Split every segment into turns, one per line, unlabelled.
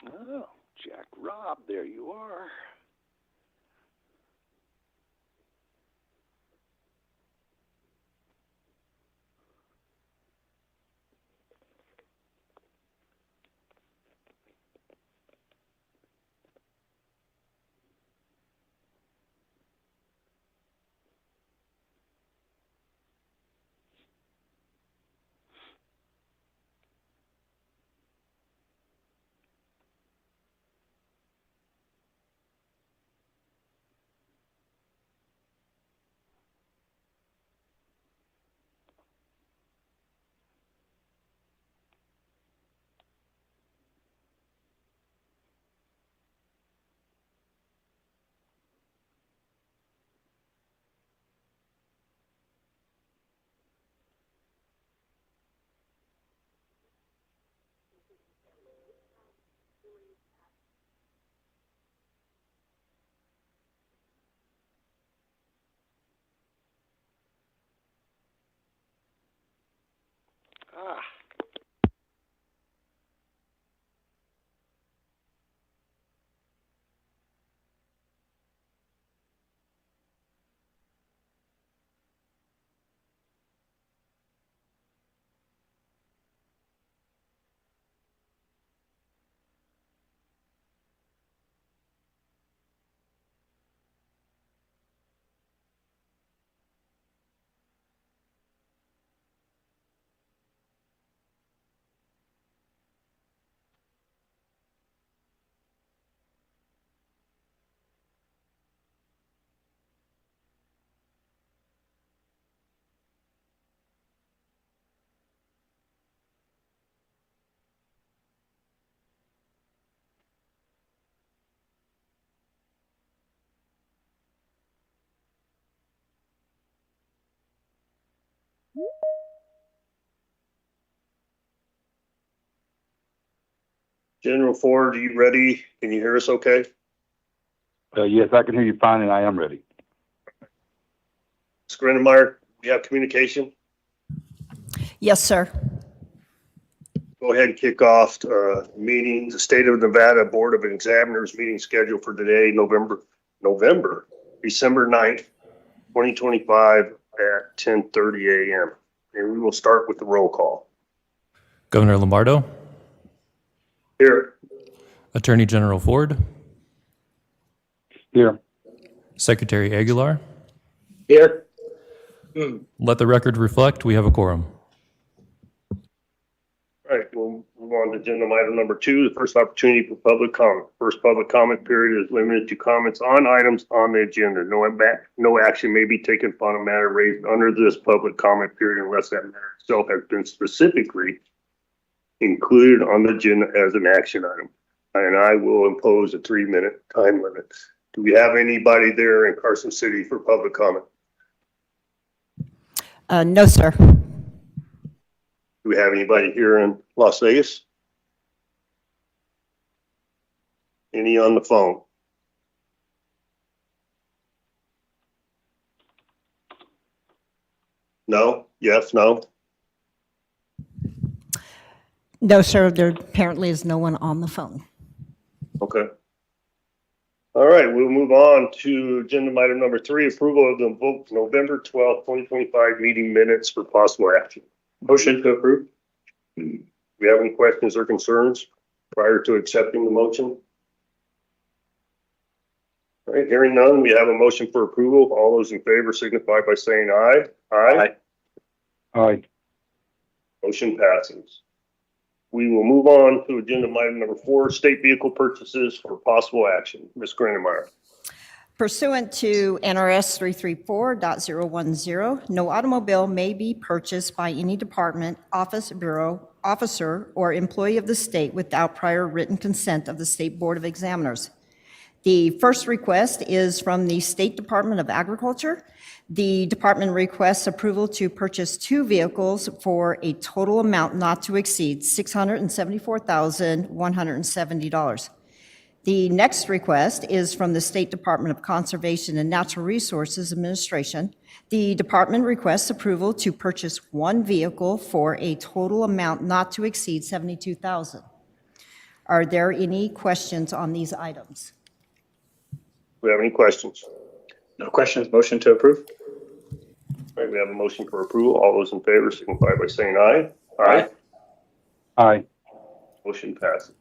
Oh, Jack Rob, there you are. Ah.
General Ford, are you ready? Can you hear us okay?
Yes, I can hear you fine, and I am ready.
Ms. Grindemeyer, we have communication.
Yes, sir.
Go ahead and kick off meeting, the State of Nevada Board of Examiners meeting scheduled for today, December 9th, 2025 at 10:30 a.m. And we will start with the roll call.
Governor Lombardo,
Here.
Attorney General Ford,
Here.
Secretary Aguilar.
Here.
Let the record reflect we have a quorum.
All right, we'll move on to agenda item number 2, the first opportunity for public comment. First public comment period is limited to comments on items on the agenda. No action may be taken upon a matter raised under this public comment period unless that matter itself has been specifically included on the agenda as an action item. And I will impose a 3-minute time limit. Do we have anybody there in Carson City for public comment?
No, sir.
Do we have anybody here in Las Vegas? Any on the phone? No? Yes, no?
No, sir. There apparently is no one on the phone.
Okay. All right, we'll move on to agenda item number 3, approval of the November 12th, 2025 meeting minutes for possible action. Motion to approve. Do we have any questions or concerns prior to accepting the motion? All right, hearing none, we have a motion for approval. All those in favor signify by saying aye. Aye.
Aye.
Motion passes. We will move on to agenda item number 4, state vehicle purchases for possible action. Ms. Grindemeyer.
Pursuant to NRS 334.010, no automobile may be purchased by any department, office, bureau, officer, or employee of the state without prior written consent of the State Board of Examiners. The first request is from the State Department of Agriculture. The department requests approval to purchase 2 vehicles for a total amount not to exceed $674,170. The next request is from the State Department of Conservation and Natural Resources Administration. The department requests approval to purchase 1 vehicle for a total amount not to exceed $72,000. Are there any questions on these items?
Do we have any questions?
No questions. Motion to approve.
All right, we have a motion for approval. All those in favor signify by saying aye.
Aye.
Motion passes.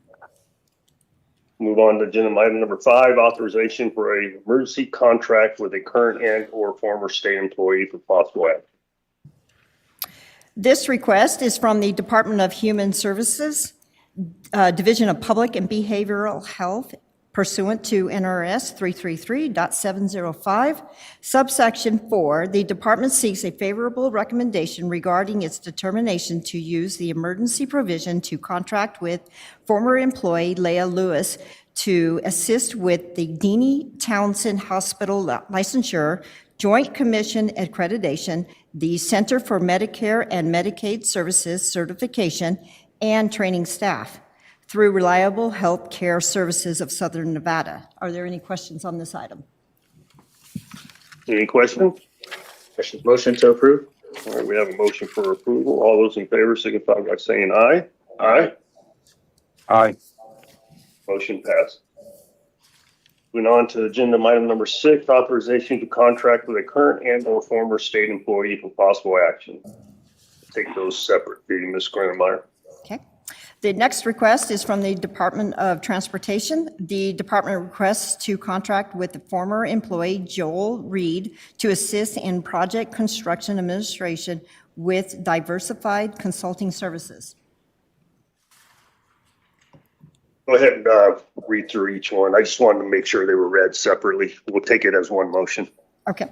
Move on to agenda item number 5, authorization for a emergency contract with a current and or former state employee for possible action.
This request is from the Department of Human Services, Division of Public and Behavioral Health, pursuant to NRS 333.705, subsection 4. The department seeks a favorable recommendation regarding its determination to use the emergency provision to contract with former employee Leah Lewis to assist with the Deanie Townsend Hospital licensure, Joint Commission accreditation, the Center for Medicare and Medicaid Services certification, and training staff through Reliable Health Care Services of Southern Nevada. Are there any questions on this item?
Any questions?
Questions. Motion to approve.
All right, we have a motion for approval. All those in favor signify by saying aye.
Aye.
Motion passed. Moving on to agenda item number 6, authorization to contract with a current and or former state employee for possible action. Take those separate, Ms. Granameyer.
Okay. The next request is from the Department of Transportation. The department requests to contract with the former employee Joel Reed to assist in project construction administration with diversified consulting services.
Go ahead and read through each one. I just wanted to make sure they were read separately. We'll take it as one motion.
Okay.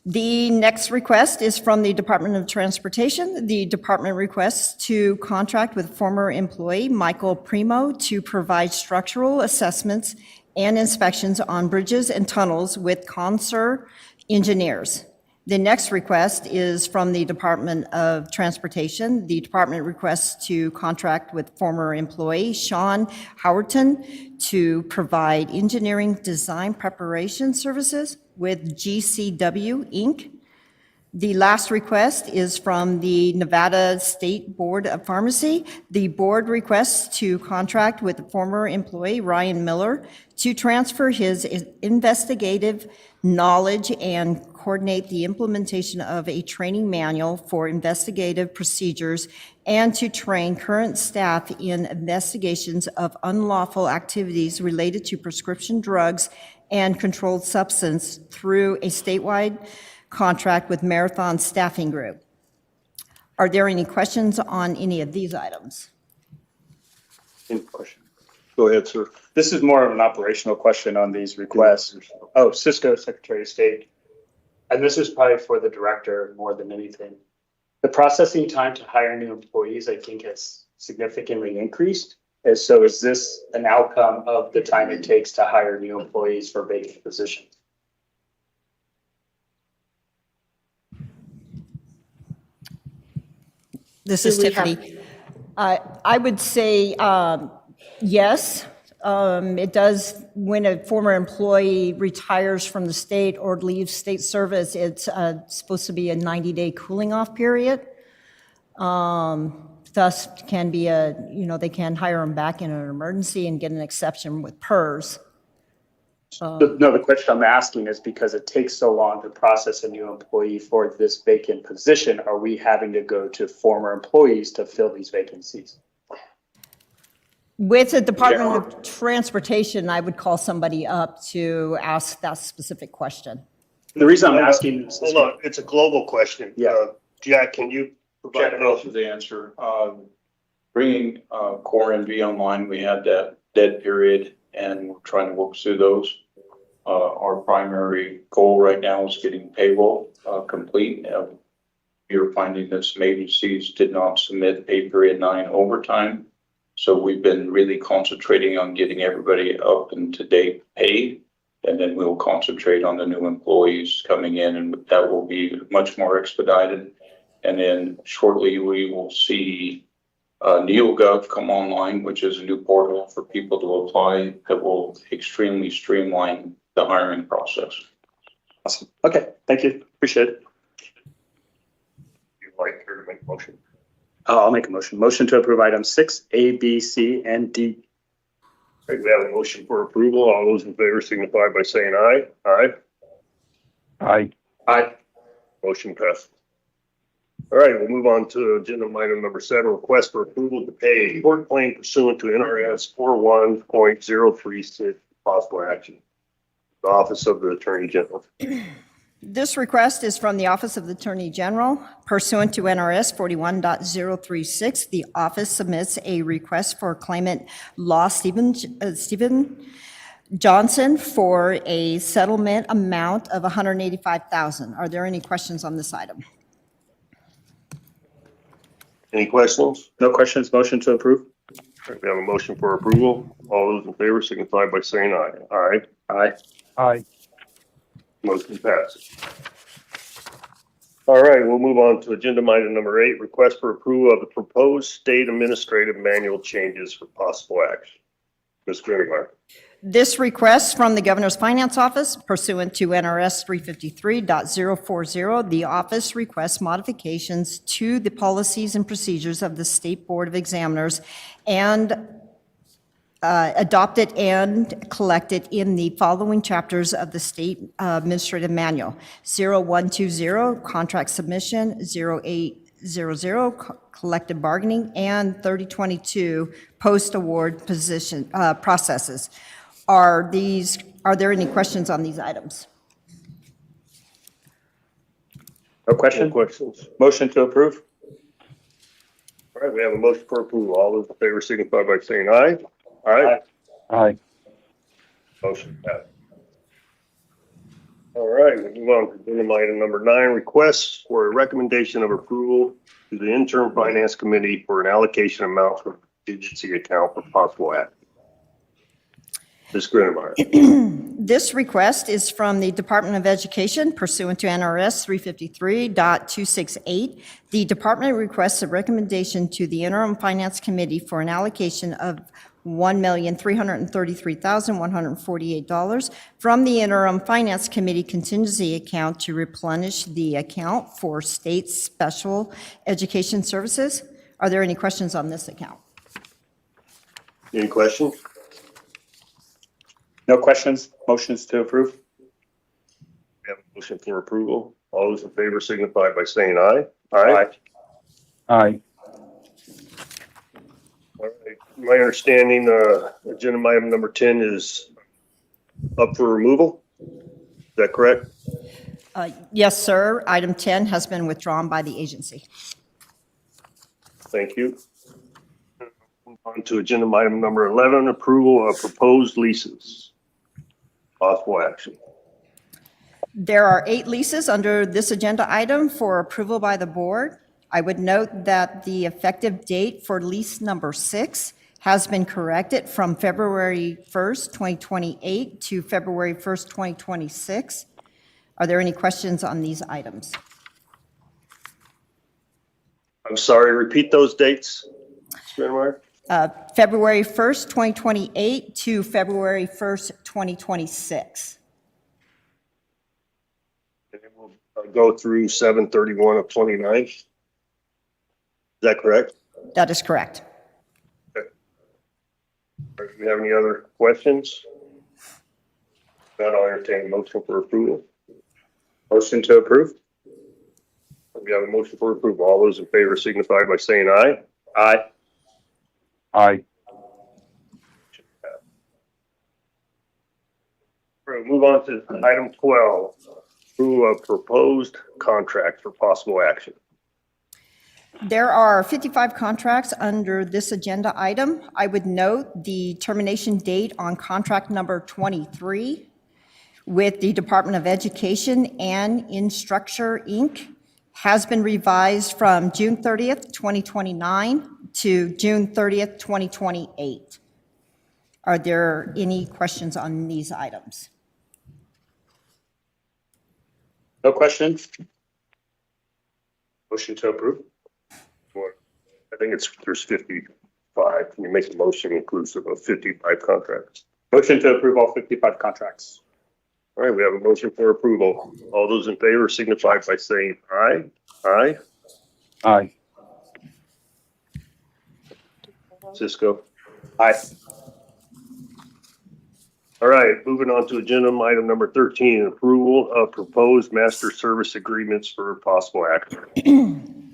The next request is from the Department of Transportation. The department requests to contract with former employee Michael Primo to provide structural assessments and inspections on bridges and tunnels with Consor Engineers. The next request is from the Department of Transportation. The department requests to contract with former employee Sean Howerton to provide engineering design preparation services with GCW Inc. The last request is from the Nevada State Board of Pharmacy. The board requests to contract with the former employee Ryan Miller to transfer his investigative knowledge and coordinate the implementation of a training manual for investigative procedures and to train current staff in investigations of unlawful activities related to prescription drugs and controlled substance through a statewide contract with Marathon Staffing Group. Are there any questions on any of these items?
Any questions? Go ahead, sir.
This is more of an operational question on these requests. Oh, Cisco, Secretary of State. And this is probably for the director more than anything. The processing time to hire new employees, I think, has significantly increased. And so is this an outcome of the time it takes to hire new employees for vacant positions?
This is Tiffany. I would say yes. It does, when a former employee retires from the state or leaves state service, it's supposed to be a 90-day cooling off period. Thus can be they can hire them back in an emergency and get an exception with PERS.
No, the question I'm asking is because it takes so long to process a new employee for this vacant position, are we having to go to former employees to fill these vacancies?
With the Department of Transportation, I would call somebody up to ask that specific question.
The reason I'm asking this is.
Hold on, it's a global question.
Yeah.
Jack, can you provide
Jack knows the answer. Bringing Core NV online, we had that dead period and we're trying to work through those. Our primary goal right now is getting payroll complete. You're finding that some agencies did not submit pay period 9 overtime. So we've been really concentrating on getting everybody up and to date paid. And then we'll concentrate on the new employees coming in, and that will be much more expedited. And then shortly we will see NeoGov come online, which is a new portal for people to apply that will extremely streamline the hiring process.
Awesome. Okay, thank you. Appreciate it.
You'd like her to make a motion?
I'll make a motion. Motion to approve items 6, A, B, C, and D.
All right, we have a motion for approval. All those in favor signify by saying aye. Aye.
Aye.
Aye.
Motion passes. All right, we'll move on to agenda item number 7, request for approval to pay court claim pursuant to NRS 41.036, possible action. The Office of the Attorney General.
This request is from the Office of the Attorney General. Pursuant to NRS 41.036, the office submits a request for claimant Law Stephen Johnson for a settlement amount of $185,000. Are there any questions on this item?
Any questions?
No questions. Motion to approve.
All right, we have a motion for approval. All those in favor signify by saying aye. Aye.
Aye.
Aye.
Motion passes. All right, we'll move on to agenda item number 8, request for approval of the proposed state administrative manual changes for possible action. Ms. Greenmeyer.
This request from the Governor's Finance Office pursuant to NRS 353.040, the office requests modifications to the policies and procedures of the State Board of Examiners and adopted and collected in the following chapters of the State Administrative Manual: 0120, contract submission; 0800, collective bargaining; and 3022, post-award position processes. Are there any questions on these items?
No
Any
question.
questions?
Motion to approve.
All right, we have a motion for approval. All those in favor signify by saying aye. Aye.
Aye.
Motion passed. All right, we move on to agenda item number 9, requests for a recommendation of approval to the interim finance committee for an allocation amount from contingency account for possible action. Ms. Greenmeyer.
This request is from the Department of Education pursuant to NRS 353.268. The department requests a recommendation to the Interim Finance Committee for an allocation of $1,333,148 from the Interim Finance Committee contingency account to replenish the account for state special education services. Are there any questions on this account?
Any questions?
No questions. Motions to approve.
We have a motion for approval. All those in favor signify by saying aye. Aye.
Aye.
All right. My understanding, agenda item number 10 is up for removal. Is that correct?
Yes, sir. Item 10 has been withdrawn by the agency.
Thank you. Move on to agenda item number 11, approval of proposed leases. Possible action.
There are 8 leases under this agenda item for approval by the board. I would note that the effective date for lease number 6 has been corrected from February 1st, 2028 to February 1st, 2026. Are there any questions on these items?
I'm sorry, repeat those dates. Mr.
February 1st, 2028 to February 1st, 2026.
And it will go through 7/31 of 29. Is that correct?
That is correct.
Do we have any other questions? Not, I'll entertain a motion for approval.
Motion to approve.
We have a motion for approval. All those in favor signify by saying aye.
Aye.
Aye.
We'll move on to item 12, approval of proposed contract for possible action.
There are 55 contracts under this agenda item. I would note the termination date on contract number 23 with the Department of Education and Instructure, Inc. has been revised from June 30th, 2029 to June 30th, 2028. Are there any questions on these items?
No questions. Motion to approve.
I think there's 55. Can you make a motion inclusive of 55 contracts?
Motion to approve all 55 contracts.
All right, we have a motion for approval. All those in favor signify by saying aye. Aye.
Aye.
Cisco.
Aye.
All right, moving on to agenda item number 13, approval of proposed master service agreements for possible action.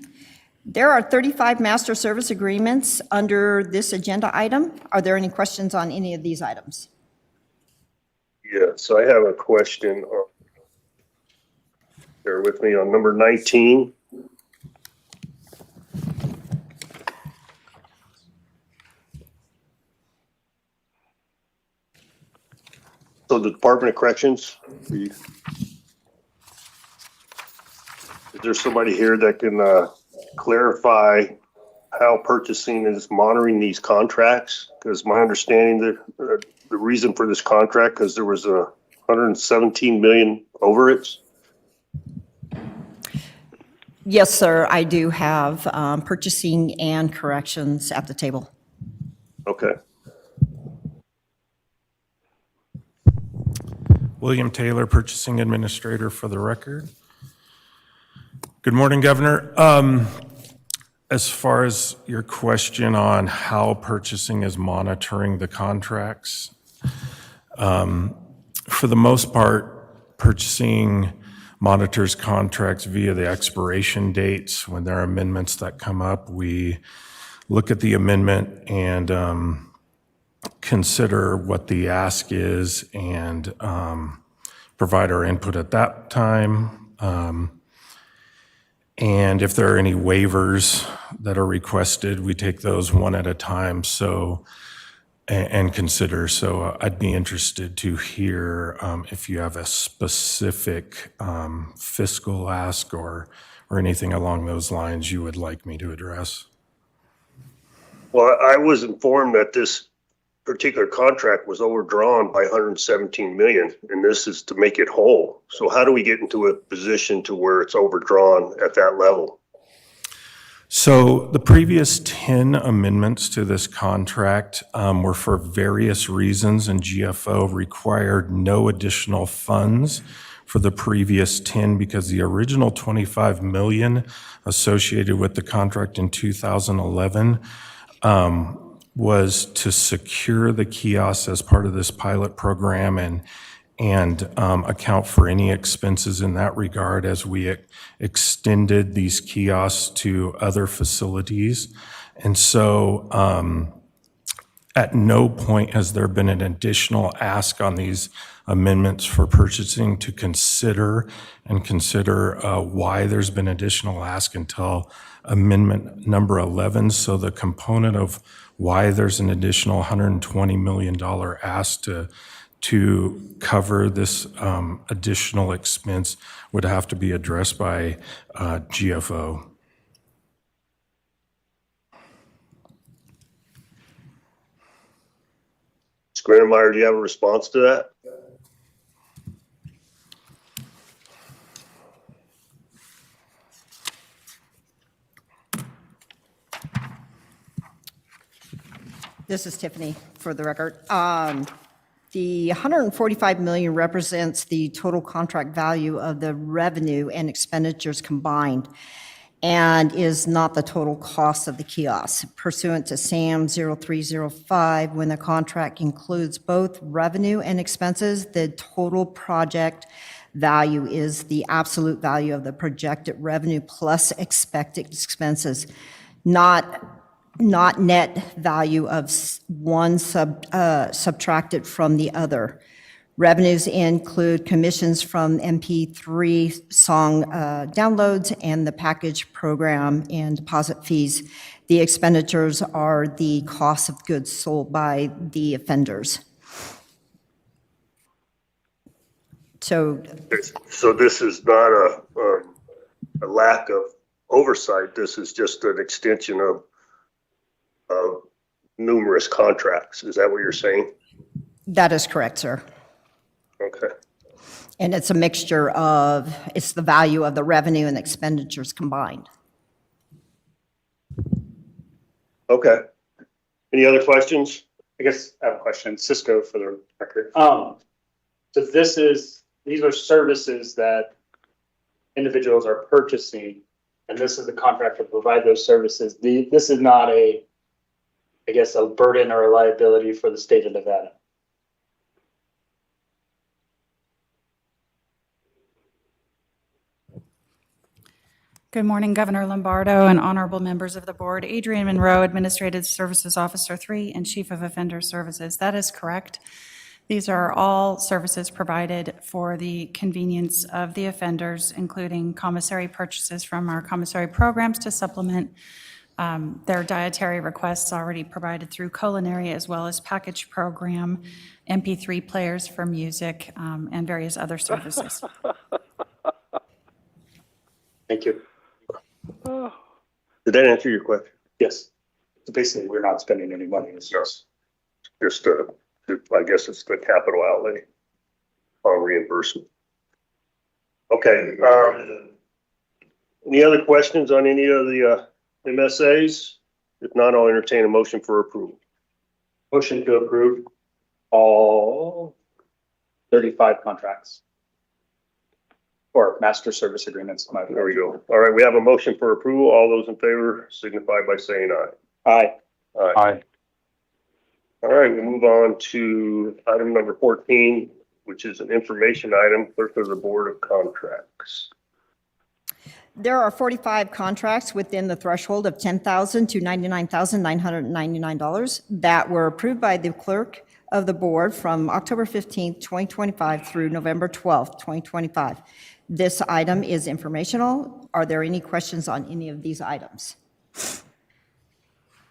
There are 35 master service agreements under this agenda item. Are there any questions on any of these items?
Yeah, so I have a question. Bear with me on number 19. So the Department of Corrections, is there somebody here that can clarify how purchasing is monitoring these contracts? Because my understanding that the reason for this contract, because there was 117 million overage.
Yes, sir, I do have purchasing and corrections at the table.
Okay.
William Taylor, Purchasing Administrator for the record. Good morning, Governor. As far as your question on how purchasing is monitoring the contracts, for the most part, purchasing monitors contracts via the expiration dates. When there are amendments that come up, we look at the amendment and consider what the ask is and provide our input at that time. And if there are any waivers that are requested, we take those one at a time and consider. So I'd be interested to hear if you have a specific fiscal ask or anything along those lines you would like me to address.
Well, I was informed that this particular contract was overdrawn by 117 million, and this is to make it whole. So how do we get into a position to where it's overdrawn at that level?
So the previous 10 amendments to this contract were for various reasons, and GFO required no additional funds for the previous 10 because the original 25 million associated with the contract in 2011 was to secure the kiosks as part of this pilot program and account for any expenses in that regard as we extended these kiosks to other facilities. And so at no point has there been an additional ask on these amendments for purchasing to consider why there's been additional ask until amendment number 11. So the component of why there's an additional $120 million ask to cover this additional expense would have to be addressed by GFO.
Grandemeyer, do you have a response to that?
This is Tiffany, for the record. The 145 million represents the total contract value of the revenue and expenditures combined and is not the total cost of the kiosk. Pursuant to SAM 0305, when the contract includes both revenue and expenses, the total project value is the absolute value of the projected revenue plus expected expenses, not net value of one subtracted from the other. Revenues include commissions from MP3 song downloads and the package program and deposit fees. The expenditures are the cost of goods sold by the offenders. So
this is not a lack of oversight. This is just an extension of numerous contracts. Is that what you're saying?
that is correct, sir.
Okay.
And it's a mixture of, it's the value of the revenue and expenditures combined.
Okay. Any other questions?
I guess I have a question, Cisco for the record. So these are services that individuals are purchasing, and this is the contract to provide those services. This is not a I guess, a burden or a liability for the state of Nevada.
Good morning, Governor Lombardo and honorable members of the board. Adrienne Monroe, Administrative Services Officer 3 and Chief of Offender Services. That is correct. These are all services provided for the convenience of the offenders, including commissary purchases from our commissary programs to supplement their dietary requests already provided through culinary, as well as package program, MP3 players for music, and various other services.
Thank you.
Did that answer your question?
Yes. So basically, we're not spending any money. It's just
Just, I guess it's the capital outlay on reimbursement. Okay, any other questions on any of the, MSAs? If not, I'll entertain a motion for approval.
motion to approve all 35 contracts. Or master service agreements.
There we go. All right, we have a motion for approval. All those in favor signify by saying aye.
Aye.
Aye.
All right, we move on to item number 14, which is an information item, clerk of the Board of Contracts.
There are 45 contracts within the threshold of $10,000 to $99,999 that were approved by the clerk of the board from October 15th, 2025 through November 12th, 2025. This item is informational. Are there any questions on any of these items?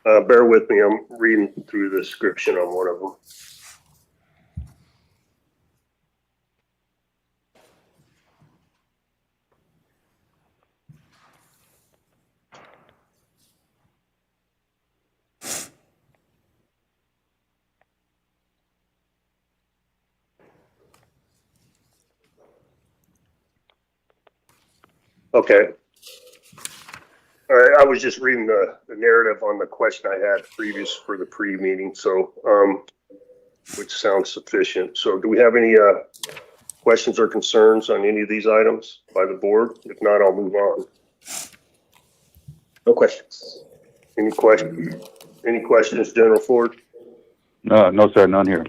Bear with me, I'm reading through the description on one of them. Okay. All right, I was just reading the narrative on the question I had previous for the pre-meeting, so, which sounds sufficient. So do we have any, questions or concerns on any of these items by the board? If not, I'll move on.
No questions.
Any questions? Any questions, General Ford?
No, sir, none here.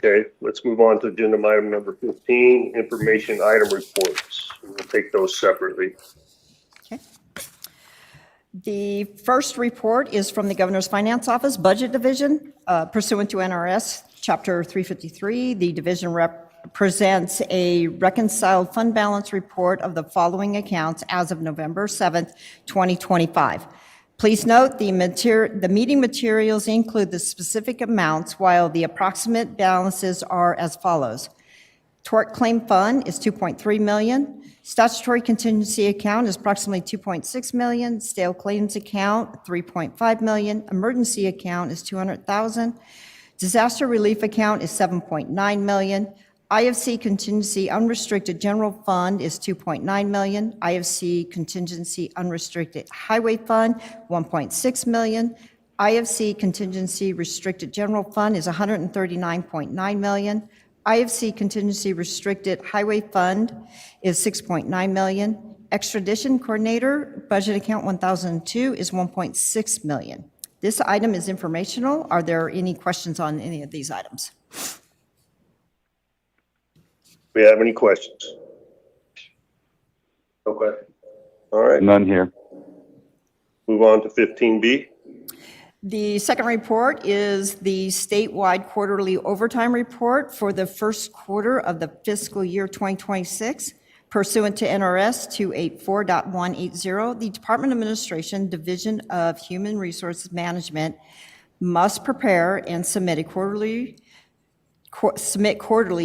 Okay, let's move on to agenda item number 15, information item reports. We'll take those separately.
Okay. The first report is from the Governor's Finance Office Budget Division. Pursuant to NRS Chapter 353, the division presents a reconciled fund balance report of the following accounts as of November 7th, 2025. Please note the meeting materials include the specific amounts, while the approximate balances are as follows. Tort claim fund is $2.3 million. Statutory contingency account is approximately $2.6 million. Stale claims account, $3.5 million. Emergency account is $200,000. Disaster relief account is $7.9 million. IFC contingency unrestricted general fund is $2.9 million. IFC contingency unrestricted highway fund, $1.6 million. IFC contingency restricted general fund is $139.9 million. IFC contingency restricted highway fund is $6.9 million. Extradition coordinator budget account 1002 is $1.6 million. This item is informational. Are there any questions on any of these items?
We have any questions? Okay. All right,
None here.
move on to 15B.
The second report is the statewide quarterly overtime report for the first quarter of the fiscal year 2026. Pursuant to NRS 284.180, the Department of Administration, Division of Human Resources Management must prepare and submit quarterly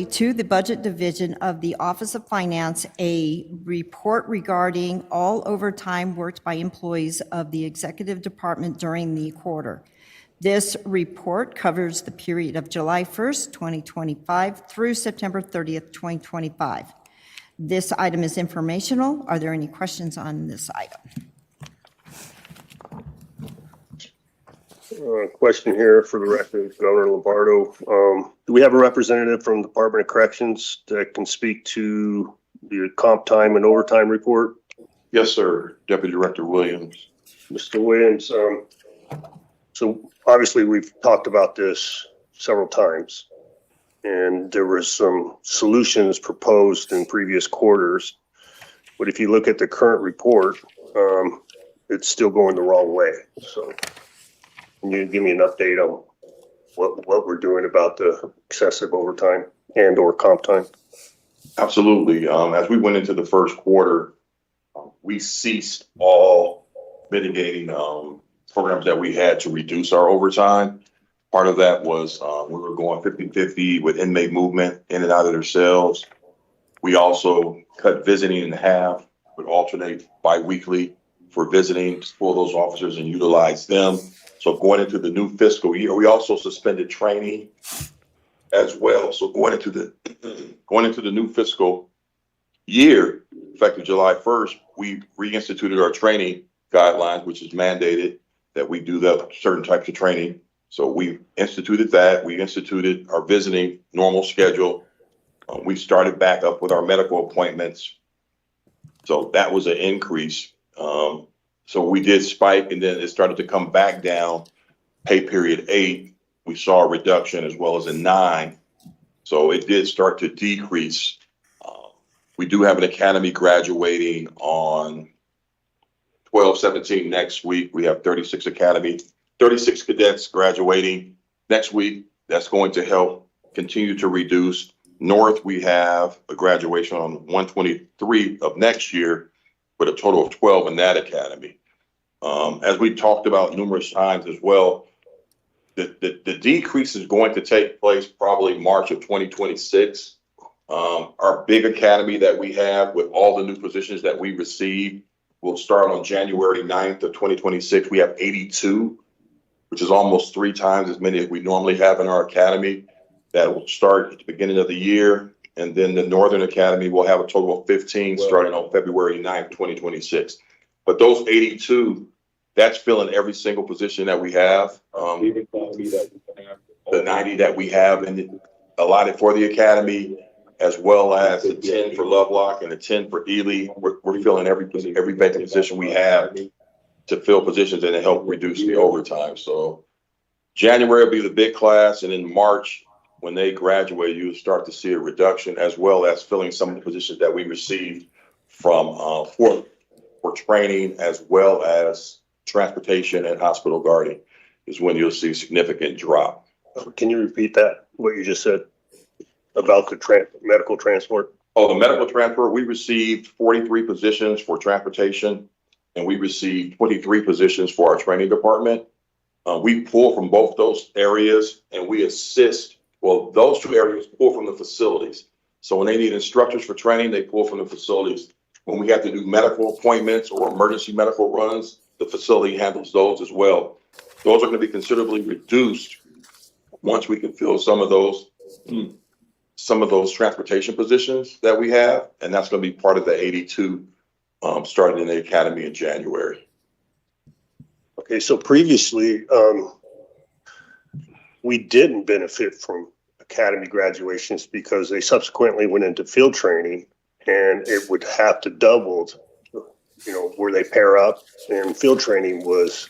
to the Budget Division of the Office of Finance a report regarding all overtime worked by employees of the Executive Department during the quarter. This report covers the period of July 1st, 2025 through September 30th, 2025. This item is informational. Are there any questions on this item?
Question here for the record, Governor Lombardo. Do we have a representative from the Department of Corrections that can speak to the comp time and overtime report?
Yes, sir. Deputy Director Williams.
Mr. Williams, So obviously, we've talked about this several times, and there were some solutions proposed in previous quarters. But if you look at the current report, it's still going the wrong way. So can you give me an update on what we're doing about the excessive overtime and or comp time?
Absolutely. As we went into the first quarter, we ceased all mitigating programs that we had to reduce our overtime. Part of that was we were going 50-50 with inmate movement in and out of their cells. We also cut visiting in half, would alternate bi-weekly for visiting to pull those officers and utilize them. So going into the new fiscal year, we also suspended training as well. So going into the new fiscal year, effective July 1st, we reinstituted our training guidelines, which is mandated that we do the certain types of training. So we instituted that. We instituted our visiting normal schedule. We started back up with our medical appointments. So that was an increase. So we did spike, and then it started to come back down. Pay period 8, we saw a reduction, as well as in 9. So it did start to decrease. We do have an academy graduating on 12/17 next week. We have 36 cadets graduating next week. That's going to help continue to reduce. North, we have a graduation on 1/23 of next year, with a total of 12 in that academy. As we talked about numerous times as well, the decrease is going to take place probably March of 2026. Our big academy that we have with all the new positions that we received will start on January 9th of 2026. We have 82, which is almost 3 times as many as we normally have in our academy. That will start at the beginning of the year. And then the Northern Academy will have a total of 15 starting on February 9th, 2026. But those 82, that's filling every single position that we have. The 90 that we have allotted for the academy, as well as the 10 for Lovelock and the 10 for Ely. We're filling every vacant position we have to fill positions and to help reduce the overtime. So January will be the big class, and in March, when they graduate, you'll start to see a reduction, as well as filling some of the positions that we received from for training, as well as transportation and hospital guarding, is when you'll see a significant drop.
Can you repeat that, what you just said about the medical transport?
Oh, the medical transport, we received 43 positions for transportation, and we received 23 positions for our training department. We pull from both those areas, and we assist. Well, those 2 areas pull from the facilities. So when they need instructors for training, they pull from the facilities. When we have to do medical appointments or emergency medical runs, the facility handles those as well. Those are going to be considerably reduced once we can fill some of those transportation positions that we have. And that's going to be part of the 82 starting in the academy in January.
Okay, so previously, we didn't benefit from academy graduations because they subsequently went into field training, and it would have to double, where they pair up, and field training was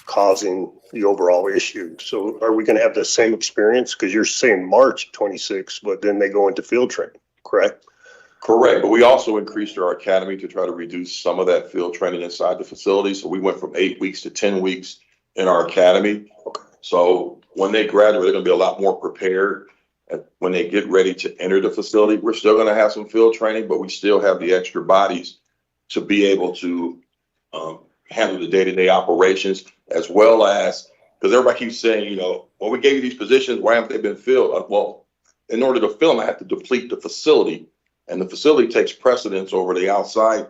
causing the overall issue. So are we going to have the same experience? Because you're saying March 26, but then they go into field training, correct?
Correct. But we also increased our academy to try to reduce some of that field training inside the facility. So we went from 8 weeks to 10 weeks in our academy.
Okay.
So when they graduate, they're going to be a lot more prepared. And when they get ready to enter the facility, we're still going to have some field training, but we still have the extra bodies to be able to handle the day-to-day operations, as well as, because everybody keeps saying, well, we gave you these positions, why haven't they been filled? Well, in order to fill them, I have to deplete the facility, and the facility takes precedence over the outside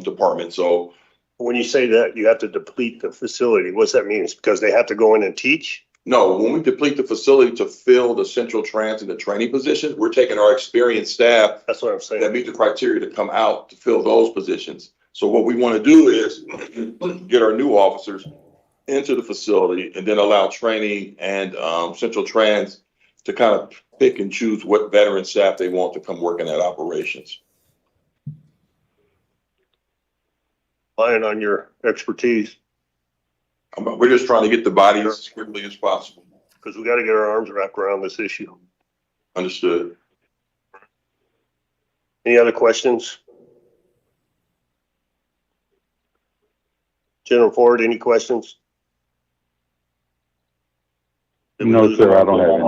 department. So
when you say that you have to deplete the facility, what's that mean? It's because they have to go in and teach?
no, when we deplete the facility to fill the central trans and the training positions, we're taking our experienced staff
That's what I'm saying.
that meet the criteria to come out to fill those positions. So what we want to do is get our new officers into the facility and then allow training and central trans to kind of pick and choose what veteran staff they want to come work in that operations.
Relying on your expertise.
We're just trying to get the bodies as quickly as possible.
Because we got to get our arms wrapped around this issue.
Understood.
Any other questions? General Ford, any questions?
No, sir, I don't have any.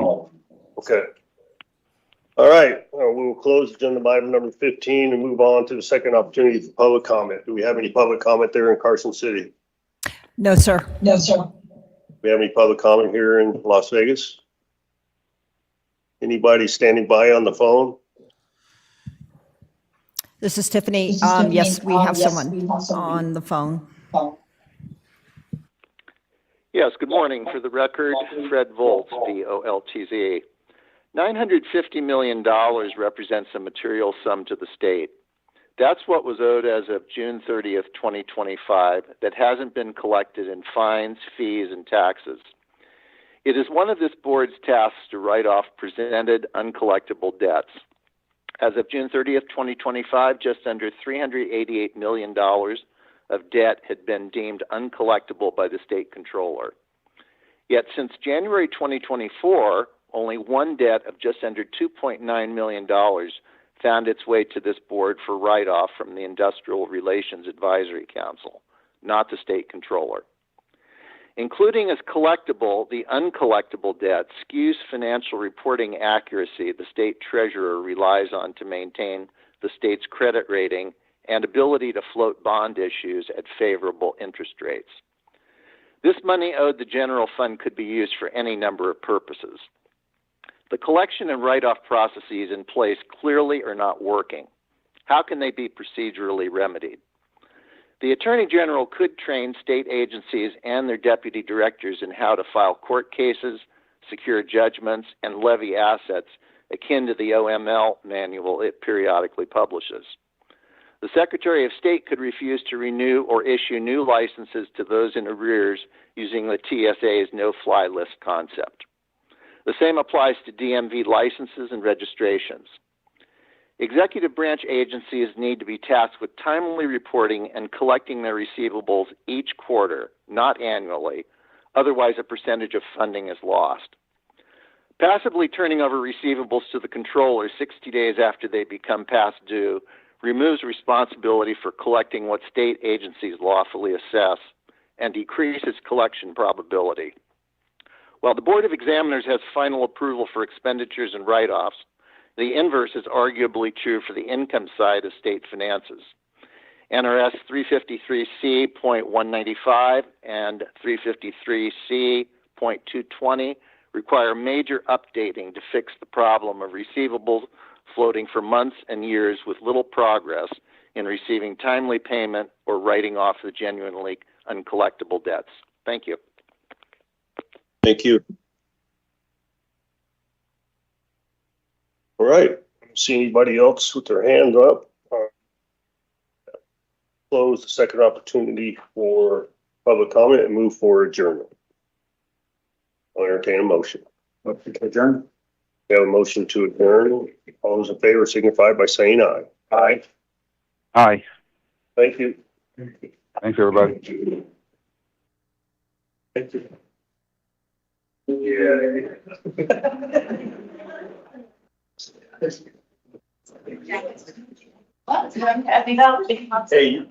Okay. All right, we will close agenda item number 15 and move on to the second opportunity for public comment. Do we have any public comment there in Carson City?
No, sir.
Do we have any public comment here in Las Vegas? Anybody standing by on the phone?
This is Tiffany. Yes, we have someone on the phone.
Yes, good morning. For the record, Fred Volz, V-O-L-T-Z. $950 million represents a material sum to the state. That's what was owed as of June 30th, 2025, that hasn't been collected in fines, fees, and taxes. It is one of this board's tasks to write off presented uncollectible debts. As of June 30th, 2025, just under $388 million of debt had been deemed uncollectible by the state controller. Yet since January 2024, only one debt of just under $2.9 million found its way to this board for write-off from the Industrial Relations Advisory Council, not the state controller. Including as collectible, the uncollectible debt skews financial reporting accuracy the state treasurer relies on to maintain the state's credit rating and ability to float bond issues at favorable interest rates. This money owed the general fund could be used for any number of purposes. The collection and write-off processes in place clearly are not working. How can they be procedurally remedied? The Attorney General could train state agencies and their deputy directors in how to file court cases, secure judgments, and levy assets akin to the OML manual it periodically publishes. The Secretary of State could refuse to renew or issue new licenses to those in arrears using the TSA's no-fly list concept. The same applies to DMV licenses and registrations. Executive branch agencies need to be tasked with timely reporting and collecting their receivables each quarter, not annually. Otherwise, a percentage of funding is lost. Passively turning over receivables to the controller 60 days after they become past due removes responsibility for collecting what state agencies lawfully assess and decreases collection probability. While the Board of Examiners has final approval for expenditures and write-offs, the inverse is arguably true for the income side of state finances. NRS 353C.195 and 353C.220 require major updating to fix the problem of receivables floating for months and years with little progress in receiving timely payment or writing off the genuinely uncollectible debts. Thank you.
Thank you. All right. I don't see anybody else with their hand up. Close the second opportunity for public comment and move for adjournment. I'll entertain a motion.
Motion to adjourn.
We have a motion to adjourn. All those in favor signify by saying aye. Aye.
Aye.
Thank you.
Thanks, everybody.
Thank you. Yeah.
Happy holidays.
Hey.